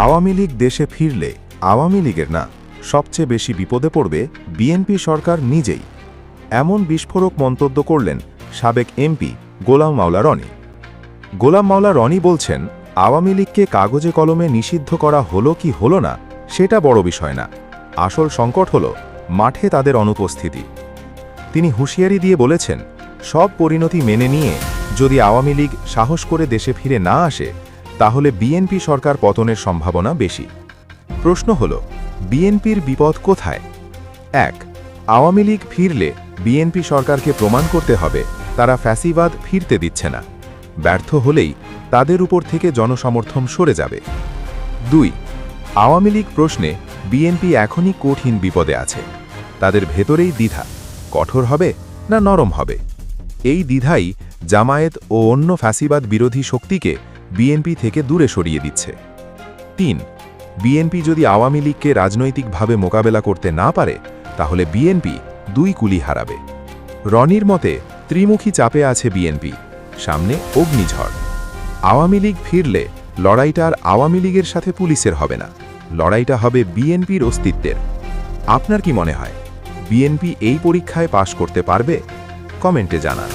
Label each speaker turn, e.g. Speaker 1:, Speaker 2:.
Speaker 1: আওয়ামী লীগ দেশে ফিরলে আওয়ামী লীগের না, সবচেয়ে বেশি বিপদে পড়বে বিএনপি সরকার নিজেই। এমন বিস্ফোরক মন্তব্য করলেন সাবেক এমপি গোলাম মাওলা রনি। গোলাম মাওলা রনি বলছেন, আওয়ামী লীগকে কাগজে কলমে নিষিদ্ধ করা হলো কি হলো না সেটা বড় বিষয় না, আসল সংকট হল মাঠে তাদের অনুপস্থিতি। তিনি হুঁশিয়ারি দিয়ে বলেছেন, সব পরিণতি মেনে নিয়ে যদি আওয়ামী লীগ সাহস করে দেশে ফিরে না আসে তাহলে বিএনপি সরকার পতনের সম্ভাবনা বেশি। প্রশ্ন হল, বিএনপির বিপদ কোথায়? ১. আওয়ামী লীগ ফিরলে বিএনপি সরকারকে প্রমাণ করতে হবে তারা ফ্যাসিবাদ ফিরতে দিচ্ছে না। ব্যর্থ হলেই তাদের উপর থেকে জনসমর্থন সরে যাবে। ২. আওয়ামী লীগ প্রশ্নে বিএনপি এখনই কঠিন বিপদে আছে। তাদের ভেতরেই দ্বিধা, কঠোর হবে না নরম হবে। এই দ্বিধাই জামায়াত ও অন্য ফ্যাসিবাদ বিরোধী শক্তিকে বিএনপি থেকে দূরে সরিয়ে দিচ্ছে। ৩. বিএনপি যদি আওয়ামী লীগকে রাজনৈতিকভাবে মোকাবেলা করতে না পারে তাহলে বিএনপি দুই কুলি হারাবে। রনির মতে ত্রিমুখী চাপে আছে বিএনপি, সামনে অগ্নিঝড়। আওয়ামী লীগ ফিরলে লড়াইটা আর আওয়ামী লীগের সাথে পুলিশের হবে না, লড়াইটা হবে বিএনপির অস্তিত্বের। আপনার কি মনে হয়, বিএনপি এই পরীক্ষায় পাশ করতে পারবে? কমেন্টে জানান।